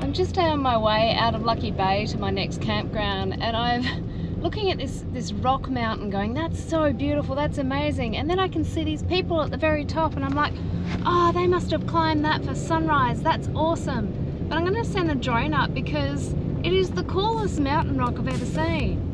I'm just on my way out of Lucky Bay to my next campground, and I'm looking at this rock mountain going, that's so beautiful, that's amazing. And then I can see these people at the very top and I'm like, oh, they must have climbed that for sunrise, that's awesome. But I'm going to send the drone up because it is the coolest mountain rock I've ever seen.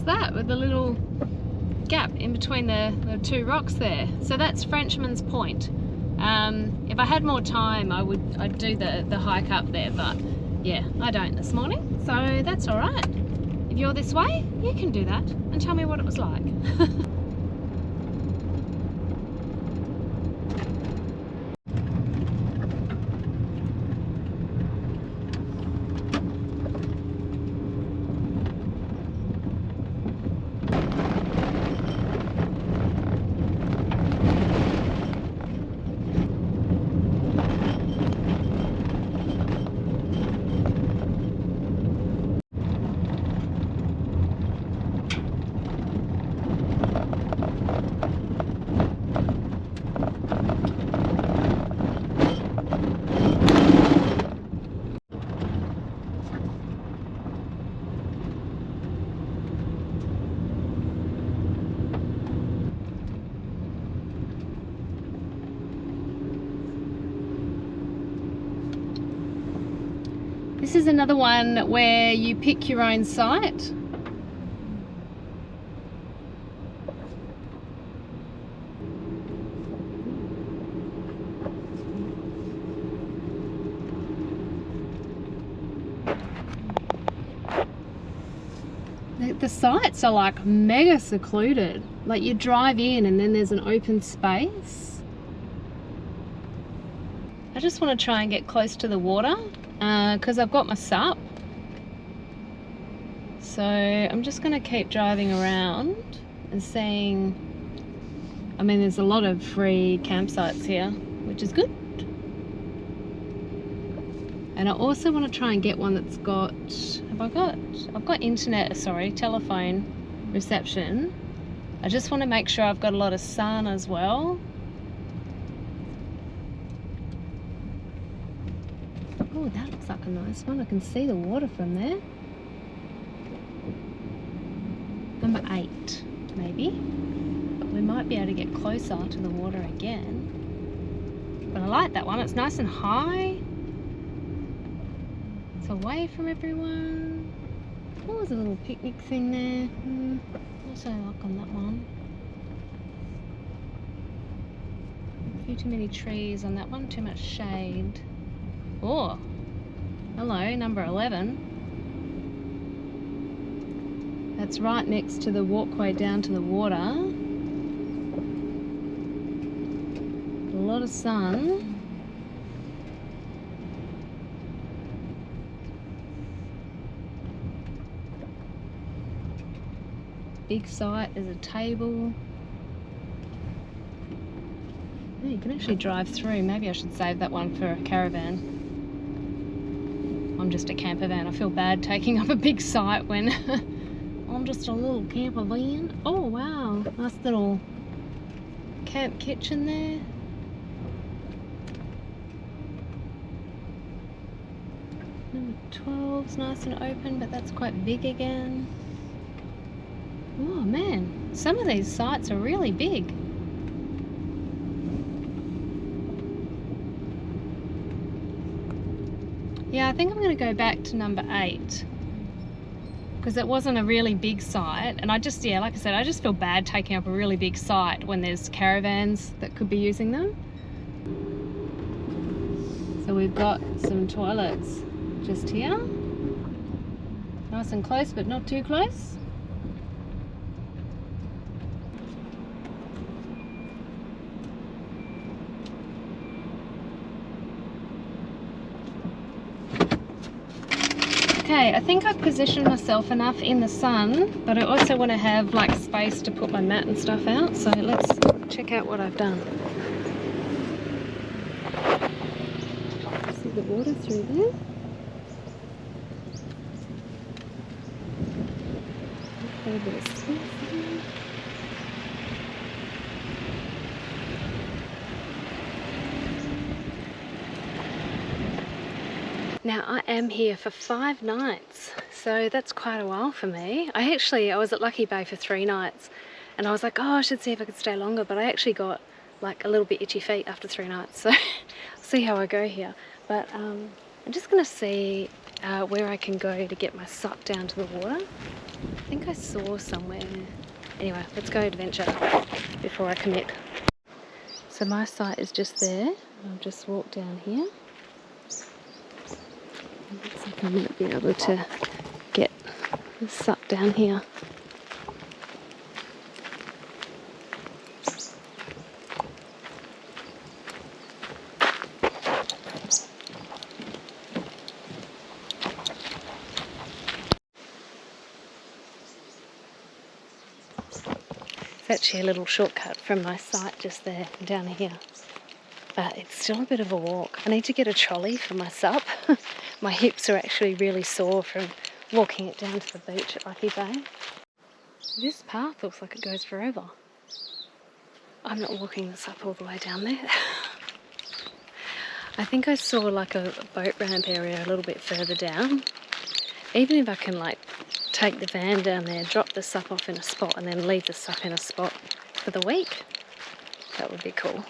That with the little gap in between the two rocks there. So that's Frenchman's Point. If I had more time I'd do the hike up there, but yeah, I don't this morning, so that's all right. If you're this way, you can do that and tell me what it was like. This is another one where you pick your own site. The sites are like mega secluded. Like you drive in and then there's an open space. I just want to try and get close to the water because I've got my SUP. So I'm just going to keep driving around and seeing. I mean, there's a lot of free campsites here, which is good. And I also want to try and get one that's got, I've got internet, sorry, telephone reception. I just want to make sure I've got a lot of sun as well. Oh, that looks like a nice one. I can see the water from there. Number 8, maybe. We might be able to get closer to the water again. But I like that one. It's nice and high. It's away from everyone. Oh, there's a little picnic thing there. Also like on that one. A few too many trees on that one, too much shade. Oh, hello, number 11. That's right next to the walkway down to the water. A lot of sun. Big site, there's a table. Oh, you can actually drive through. Maybe I should save that one for a caravan. I'm just a camper van. I feel bad taking up a big site when I'm just a little camper van. Oh wow, nice little camp kitchen there. Number 12's nice and open, but that's quite big again. Oh man, some of these sites are really big. Yeah, I think I'm going to go back to number 8 because it wasn't a really big site, and I just, yeah, like I said, I just feel bad taking up a really big site when there's caravans that could be using them. So we've got some toilets just here. Nice and close, but not too close. Okay, I think I've positioned myself enough in the sun, but I also want to have like space to put my mat and stuff out. So let's check out what I've done. See the water through there? A bit of space there. Now I am here for 5 nights, so that's quite a while for me. I was at Lucky Bay for 3 nights, and I was like, oh, I should see if I could stay longer, but I actually got like a little bit itchy feet after 3 nights, so I'll see how I go here. But I'm just gonna see where I can go to get my sup down to the water. I think I saw somewhere. Anyway, let's go adventure before I commit. So my site is just there. I'll just walk down here. Looks like I might be able to get the sup down here. It's actually a little shortcut from my site just there down here. But it's still a bit of a walk. I need to get a trolley for my sup. My hips are actually really sore from walking it down to the beach at Lucky Bay. This path looks like it goes forever. I'm not walking this up all the way down there. I think I saw like a boat ramp area a little bit further down. Even if I can like take the van down there, drop the sup off in a spot and then leave the sup in a spot for the week, that would be cool.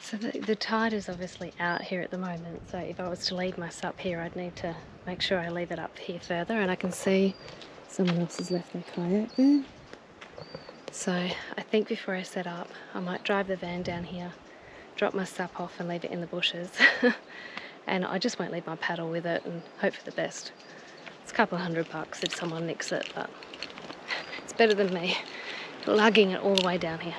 So the tide is obviously out here at the moment, so if I was to leave my sup here, I'd need to make sure I leave it up here further, and I can see someone else has left their kayak there. So I think before I set up, I might drive the van down here, drop my sup off and leave it in the bushes. And I just won't leave my paddle with it and hope for the best. It's a couple $100 if someone nicks it, but it's better than me lugging it all the way down here.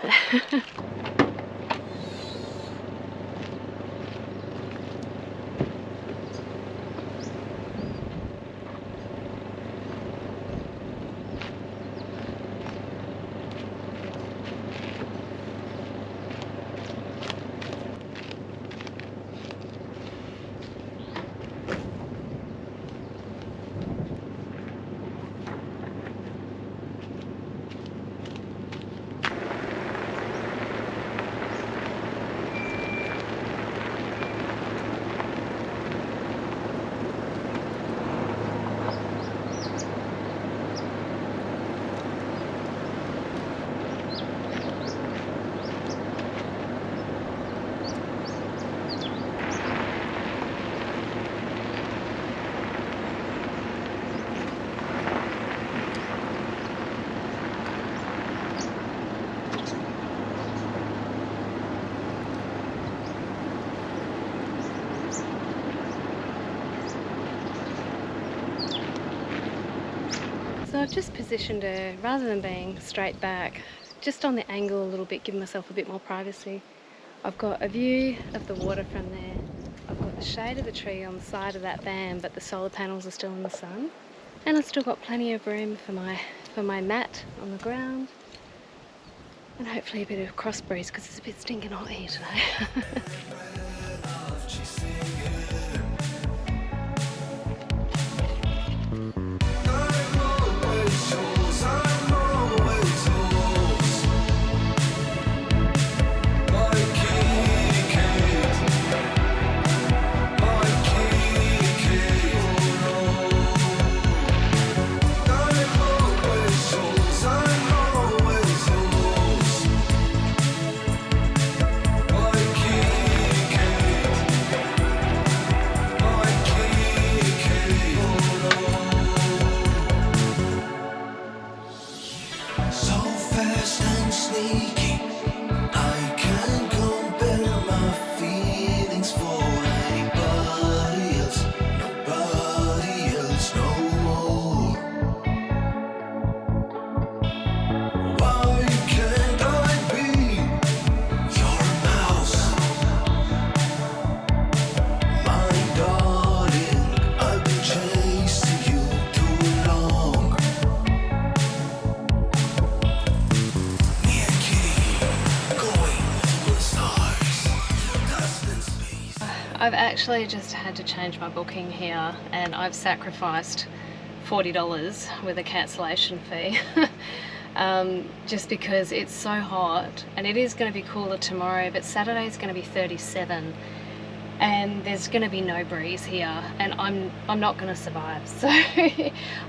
So I've just positioned her, rather than being straight back, just on the angle a little bit, giving myself a bit more privacy. I've got a view of the water from there. I've got the shade of the tree on the side of that van, but the solar panels are still in the sun. And I've still got plenty of room for my mat on the ground. And hopefully a bit of cross breeze, because it's a bit stinking hot here today. I've actually just had to change my booking here, and I've sacrificed $40 with a cancellation fee. Just because it's so hot, and it is going to be cooler tomorrow, but Saturday is going to be 37 and there's going to be no breeze here, and I'm not going to survive. So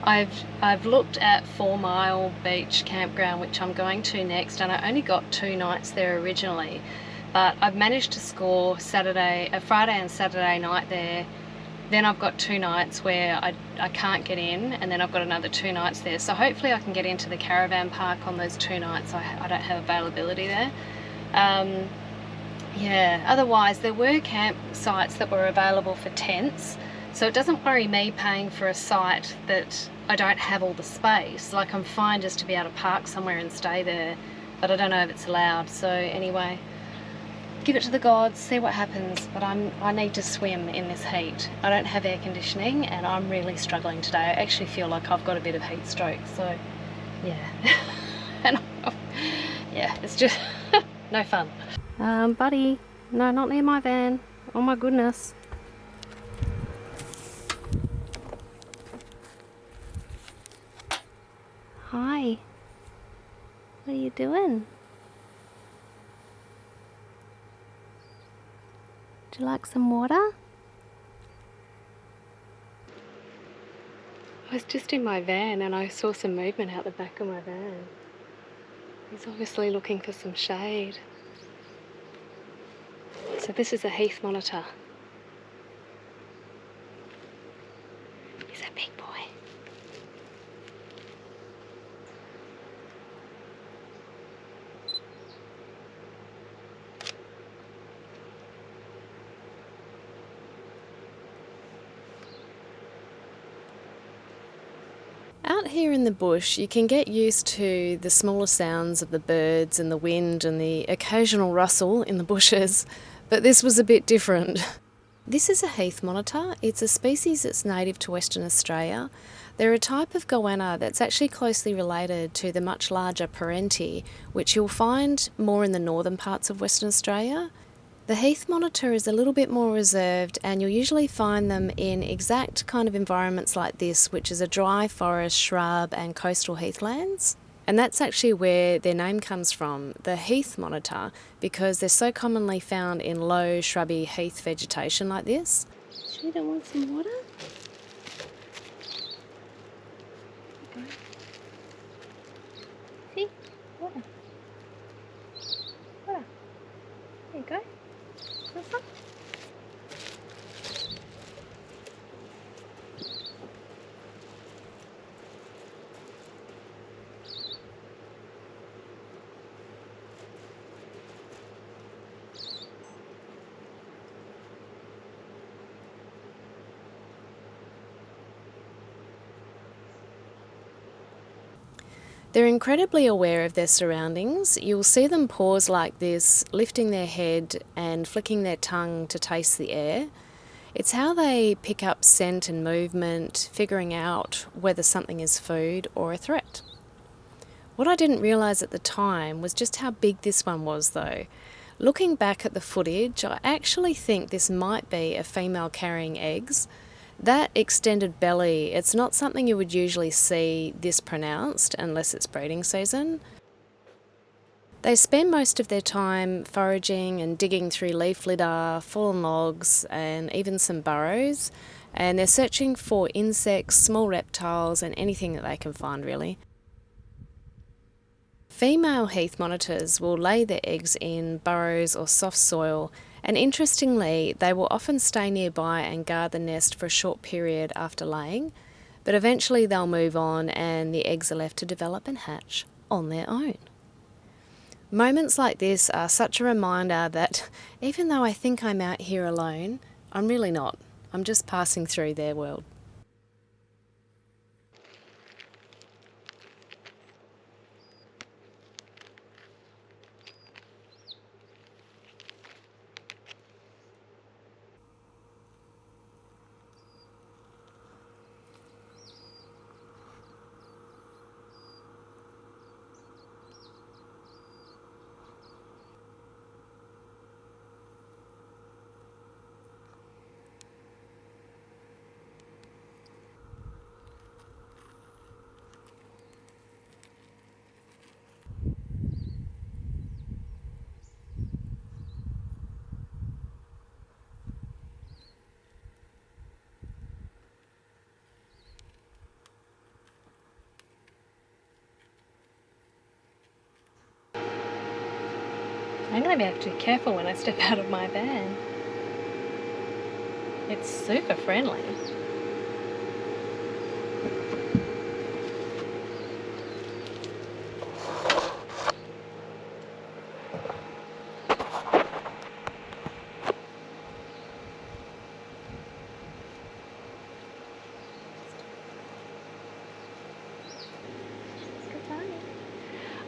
I've looked at 4 Mile Beach campground, which I'm going to next, and I only got 2 nights there originally, but I've managed to score Friday and Saturday night there. Then I've got 2 nights where I can't get in, and then I've got another 2 nights there. So hopefully I can get into the caravan park on those 2 nights. I don't have availability there. Yeah, otherwise there were campsites that were available for tents. So it doesn't worry me paying for a site that I don't have all the space. Like, I'm fine just to be able to park somewhere and stay there, but I don't know if it's allowed. So anyway, give it to the gods, see what happens. But I need to swim in this heat. I don't have air conditioning and I'm really struggling today. I actually feel like I've got a bit of heat stroke, so yeah. And yeah, it's just no fun. Buddy, no, not near my van. Oh my goodness. Hi. What are you doing? Would you like some water? I was just in my van and I saw some movement out the back of my van. He's obviously looking for some shade. So this is a heath monitor. He's a big boy. Out here in the bush, you can get used to the smaller sounds of the birds and the wind and the occasional rustle in the bushes, but this was a bit different. This is a heath monitor. It's a species that's native to Western Australia. They're a type of goanna that's actually closely related to the much larger parenti, which you'll find more in the northern parts of Western Australia. The heath monitor is a little bit more reserved, and you'll usually find them in exact kind of environments like this, which is a dry forest, shrub and coastal heathlands. And that's actually where their name comes from, the heath monitor, because they're so commonly found in low, shrubby heath vegetation like this. She don't want some water? Okay. See? Water. Water. There you go. Want some? They're incredibly aware of their surroundings. You'll see them pause like this, lifting their head and flicking their tongue to taste the air. It's how they pick up scent and movement, figuring out whether something is food or a threat. What I didn't realise at the time was just how big this one was though. Looking back at the footage, I actually think this might be a female carrying eggs. That extended belly, it's not something you would usually see this pronounced unless it's breeding season. They spend most of their time foraging and digging through leaf litter, fallen logs and even some burrows, and they're searching for insects, small reptiles and anything that they can find really. Female heath monitors will lay their eggs in burrows or soft soil, and interestingly, they will often stay nearby and guard the nest for a short period after laying, but eventually they'll move on and the eggs are left to develop and hatch on their own. Moments like this are such a reminder that even though I think I'm out here alone, I'm really not. I'm just passing through their world. I'm going to have to be careful when I step out of my van. It's super friendly.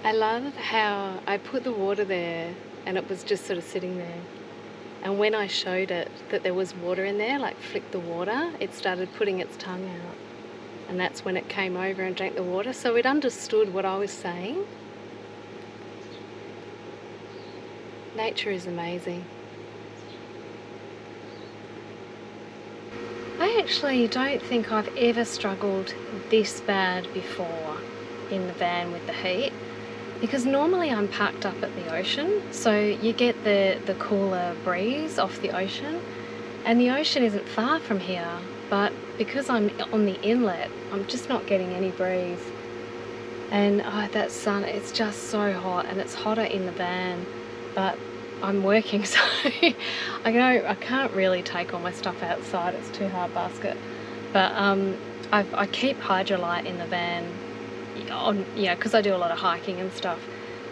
I love how I put the water there and it was just sort of sitting there. And when I showed it that there was water in there, like flicked the water, it started putting its tongue out. And that's when it came over and drank the water. So it understood what I was saying. Nature is amazing. I actually don't think I've ever struggled this bad before in the van with the heat. Because normally I'm parked up at the ocean, so you get the cooler breeze off the ocean, and the ocean isn't far from here, but because I'm on the inlet, I'm just not getting any breeze. And that sun, it's just so hot, and it's hotter in the van, but I'm working, so I can't really take all my stuff outside, it's too hard basket. But I keep Hydrolite in the van, because I do a lot of hiking and stuff,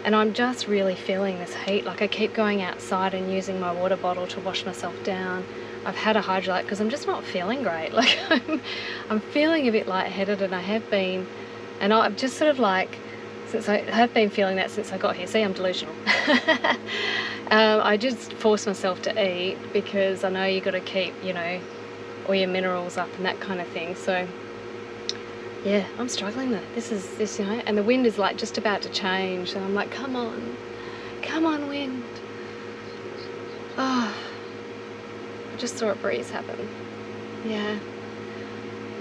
and I'm just really feeling this heat. Like, I keep going outside and using my water bottle to wash myself down. I've had a Hydrolite because I'm just not feeling great. Like, I'm feeling a bit lightheaded, and I have been, and I've just sort of like, since I have been feeling that since I got here. See, I'm delusional. I just force myself to eat because I know you got to keep, all your minerals up and that kind of thing. So yeah, I'm struggling with this, and the wind is like just about to change, and I'm like, come on wind. Oh, I just saw a breeze happen. Yeah.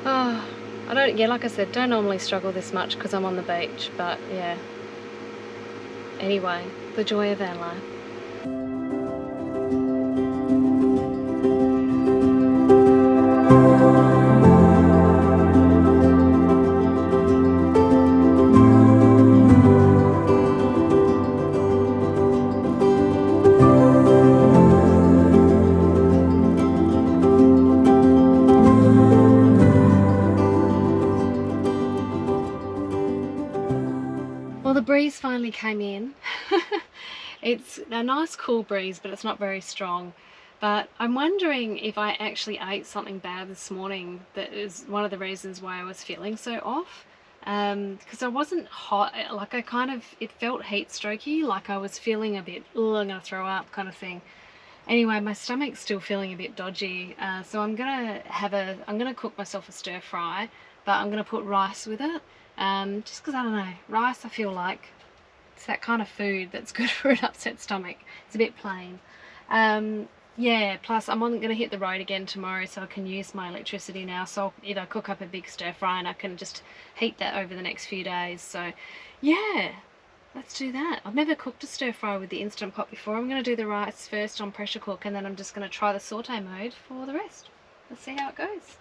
Oh, like I said, don't normally struggle this much because I'm on the beach, but yeah. Anyway, the joy of van life. Well, the breeze finally came in. It's a nice cool breeze, but it's not very strong. But I'm wondering if I actually ate something bad this morning that is one of the reasons why I was feeling so off. Because I wasn't hot, like it felt heat strokey, like I was feeling a bit, oh, I'm gonna throw up kind of thing. Anyway, my stomach's still feeling a bit dodgy, so I'm gonna cook myself a stir fry, but I'm gonna put rice with it. Just because, I don't know, rice, I feel like it's that kind of food that's good for an upset stomach. It's a bit plain. Yeah, plus I'm going to hit the road again tomorrow, so I can use my electricity now, so I'll either cook up a big stir fry and I can just heat that over the next few days. So yeah, let's do that. I've never cooked a stir fry with the Instant Pot before. I'm going to do the rice first on pressure cook, and then I'm just going to try the saute mode for the rest. Let's see how it goes.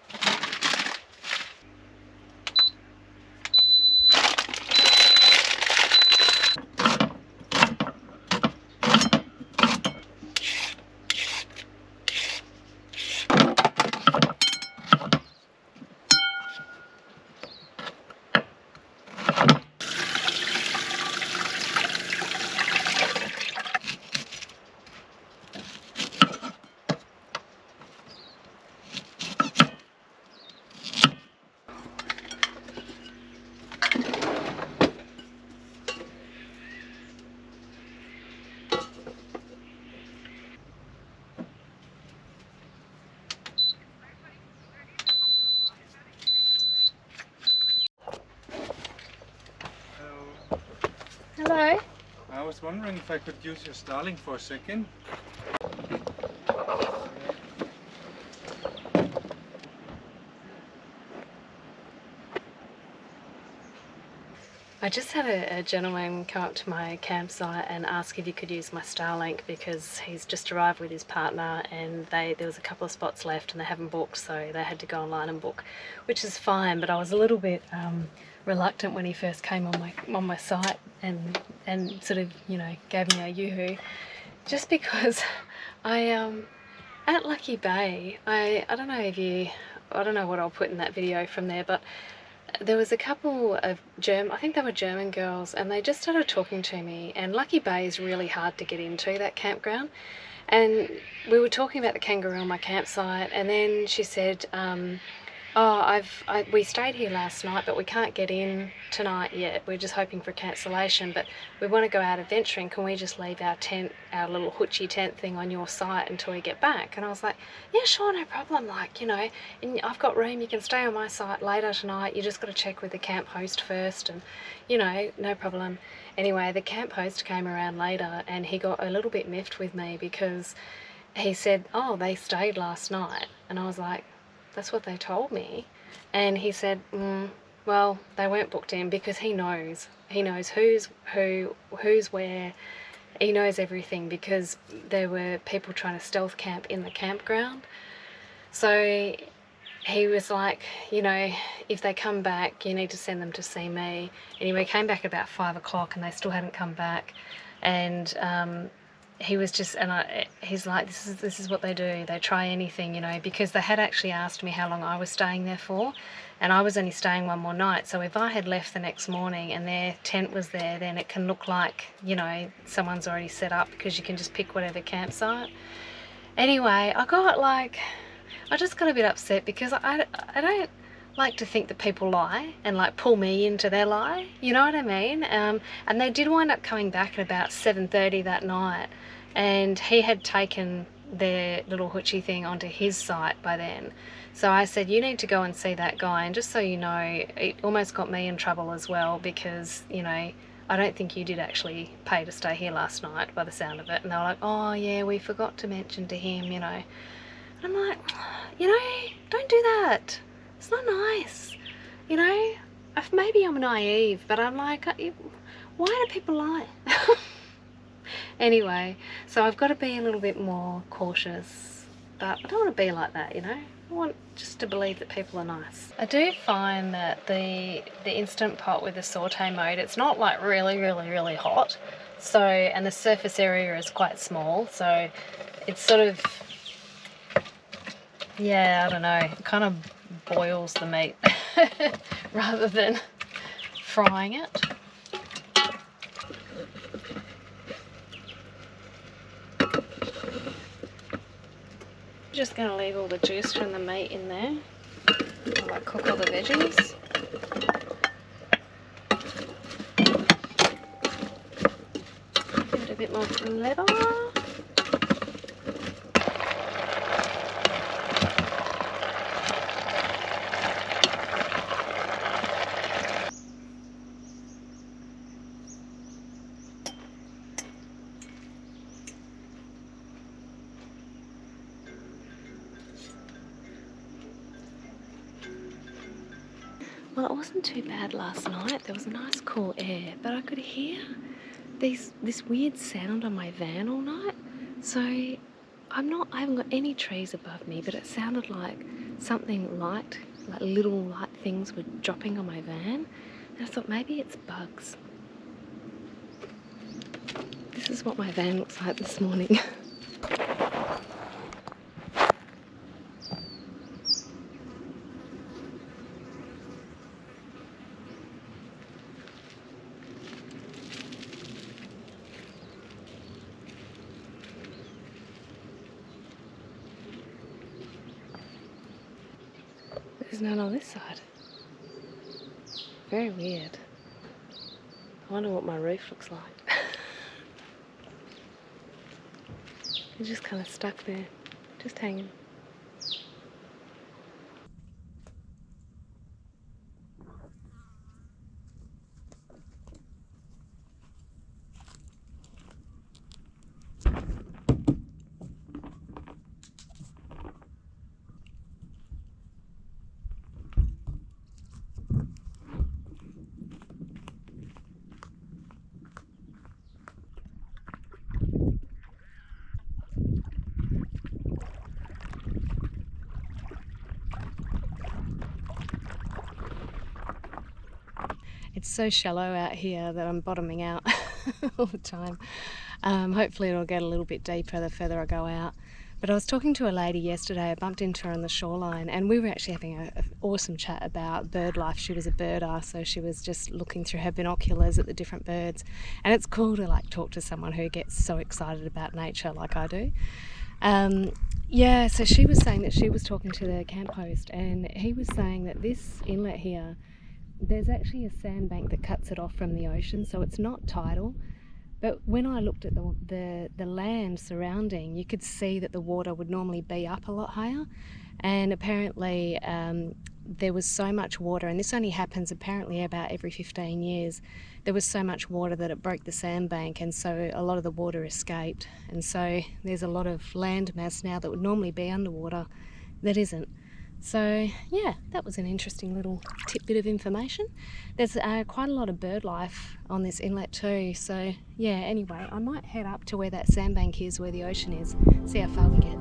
Hello. I was wondering if I could use your STARLINK for a second. I just had a gentleman come up to my campsite and ask if he could use my STARLINK because he's just arrived with his partner, and there was a couple of spots left and they haven't booked, so they had to go online and book, which is fine. But I was a little bit reluctant when he first came on my site and sort of, gave me a yoo-hoo. just because I at Lucky Bay, I don't know if you, I don't know what I'll put in that video from there, but there was a couple of I think they were German girls, and they just started talking to me. And Lucky Bay is really hard to get into, that campground. And we were talking about the kangaroo on my campsite, and then she said, oh, we stayed here last night, but we can't get in tonight yet. We're just hoping for cancellation, but we want to go out adventuring. Can we just leave our tent, our little hoochie tent thing on your site until we get back? And I was like, yeah, sure, no problem. Like, you know, and I've got room. You can stay on my site later tonight. You just got to check with the camp host first, and, you know, no problem. Anyway, the camp host came around later, and he got a little bit miffed with me because he said, oh, they stayed last night. And I was like, that's what they told me. And he said, well, they weren't booked in, because he knows who's where. He knows everything, because there were people trying to stealth camp in the campground. So he was like, you know, if they come back, you need to send them to see me. Anyway, he came back at about 5 o'clock and they still hadn't come back. And he was just, he's like, this is what they do. They try anything, you know, because they had actually asked me how long I was staying there for, and I was only staying one more night. So if I had left the next morning and their tent was there, then it can look like, you know, someone's already set up, because you can just pick whatever campsite. Anyway, I just got a bit upset, because I don't like to think that people lie and like pull me into their lie, you know what I mean? And they did wind up coming back at about 7:30 that night, and he had taken their little hoochie thing onto his site by then. So I said, you need to go and see that guy. And just so you know, it almost got me in trouble as well, because, you know, I don't think you did actually pay to stay here last night by the sound of it. And they were like, oh yeah, we forgot to mention to him, you know. And I'm like, you know, don't do that. It's not nice, you know. Maybe I'm naive, but I'm like, why do people lie? Anyway, so I've got to be a little bit more cautious, but I don't want to be like that, you know. I want just to believe that people are nice. I do find that the Instant Pot with the saute mode, it's not like really hot, so, and the surface area is quite small, so it's sort of, yeah, I don't know, it kind of boils the meat rather than frying it. Just going to leave all the juice from the meat in there while I cook all the veggies. Give it a bit more flavor. Well, it wasn't too bad last night. There was a nice cool air, but I could hear this weird sound on my van all night. So I haven't got any trees above me, but it sounded like something light, like little light things were dropping on my van. And I thought maybe it's bugs. This is what my van looks like this morning. There's none on this side. Very weird. I wonder what my roof looks like. It's just kind of stuck there, just hanging. It's so shallow out here that I'm bottoming out all the time. Hopefully it'll get a little bit deeper the further I go out. But I was talking to a lady yesterday, I bumped into her on the shoreline, and we were actually having an awesome chat about bird life. She was a birder, so she was just looking through her binoculars at the different birds. And it's cool to like talk to someone who gets so excited about nature like I do. Yeah, so she was saying that she was talking to the camp host, and he was saying that this inlet here, there's actually a sandbank that cuts it off from the ocean, so it's not tidal. But when I looked at the land surrounding, you could see that the water would normally be up a lot higher, and apparently there was so much water, and this only happens apparently about every 15 years. There was so much water that it broke the sandbank, and so a lot of the water escaped, and so there's a lot of land mass now that would normally be underwater that isn't. So yeah, that was an interesting little tidbit of information. There's quite a lot of bird life on this inlet too, so yeah, anyway, I might head up to where that sandbank is, where the ocean is, see how far we get.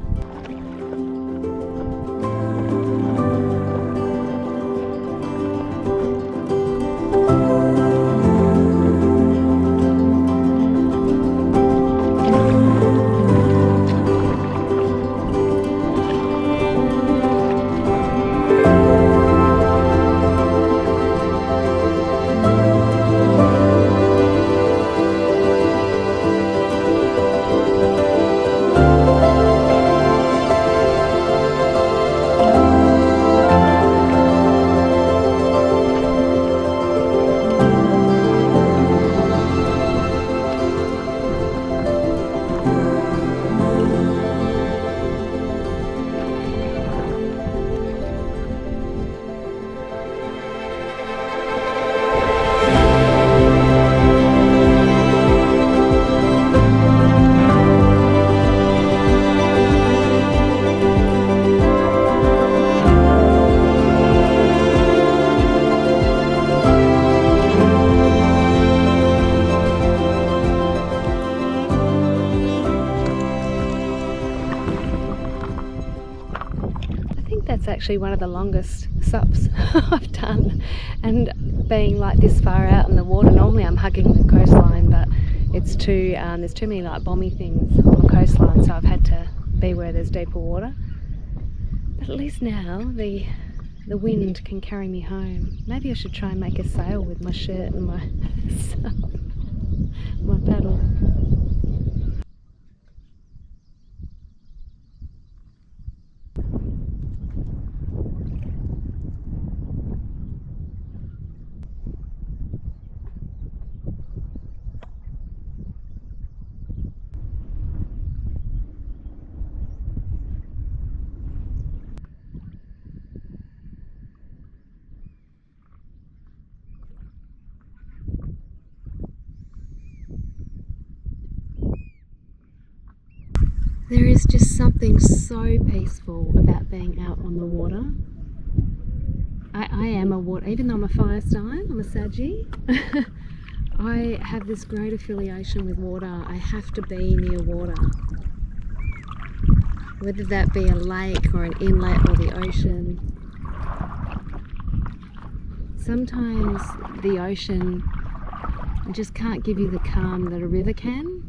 That's actually one of the longest sups I've done, and being like this far out in the water, normally I'm hugging the coastline, but it's too there's too many like bomby things on the coastline, so I've had to be where there's deeper water. But at least now the wind can carry me home. Maybe I should try and make a sail with my shirt and my my paddle. There is just something so peaceful about being out on the water. I am a water, even though I'm a fire sign, I'm a Saggy. I have this great affiliation with water. I have to be near water. Whether that be a lake or an inlet or the ocean. Sometimes the ocean just can't give you the calm that a river can.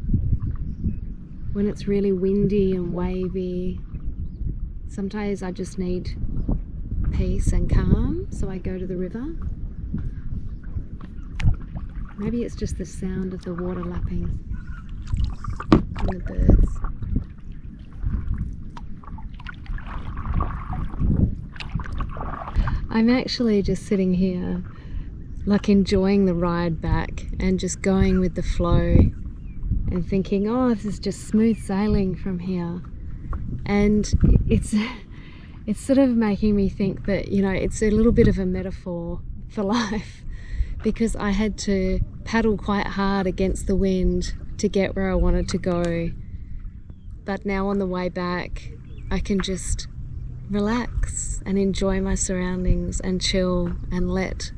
When it's really windy and wavy, sometimes I just need peace and calm, so I go to the river. Maybe it's just the sound of the water lapping and the birds. I'm actually just sitting here, like enjoying the ride back and just going with the flow and thinking, oh, this is just smooth sailing from here. And it's sort of making me think that, you know, it's a little bit of a metaphor for life, because I had to paddle quite hard against the wind to get where I wanted to go. But now on the way back, I can just relax and enjoy my surroundings and chill and let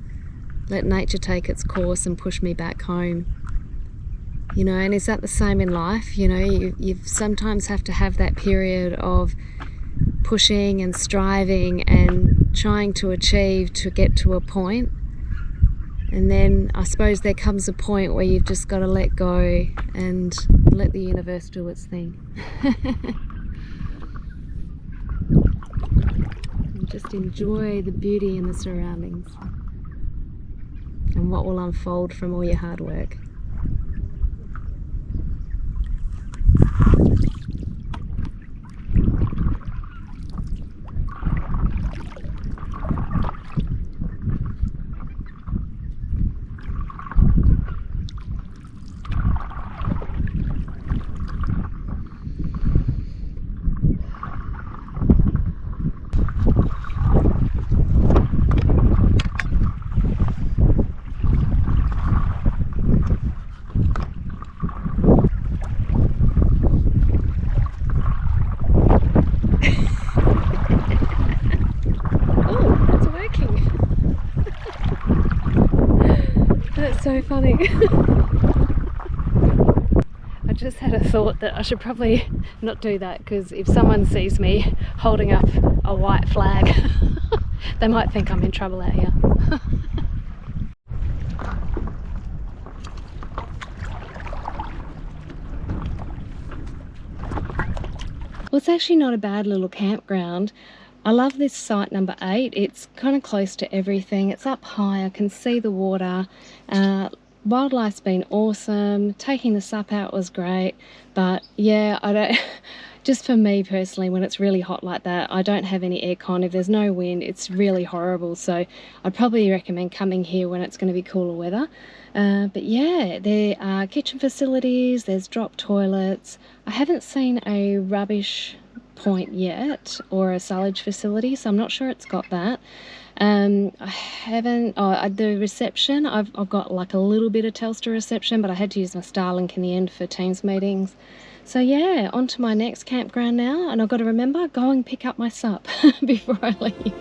nature take its course and push me back home. You know, and is that the same in life? You know, you sometimes have to have that period of pushing and striving and trying to achieve to get to a point. And then I suppose there comes a point where you've just got to let go and let the universe do its thing. And just enjoy the beauty in the surroundings and what will unfold from all your hard work. That's so funny. I just had a thought that I should probably not do that, because if someone sees me holding up a white flag, they might think I'm in trouble out here. Well, it's actually not a bad little campground. I love this site number 8. It's kind of close to everything. It's up high. I can see the water. Wildlife's been awesome. Taking the sup out was great. But yeah, I don't... Just for me personally, when it's really hot like that, I don't have any aircon. If there's no wind, it's really horrible. So I'd probably recommend coming here when it's going to be cooler weather. But yeah, there are kitchen facilities. There's drop toilets. I haven't seen a rubbish point yet, or a silage facility, so I'm not sure it's got that. I haven't... the reception, I've got like a little bit of Telstra reception, but I had to use my Starlink in the end for Teams meetings. So yeah, on to my next campground now, and I've got to remember, go and pick up my sup before I leave.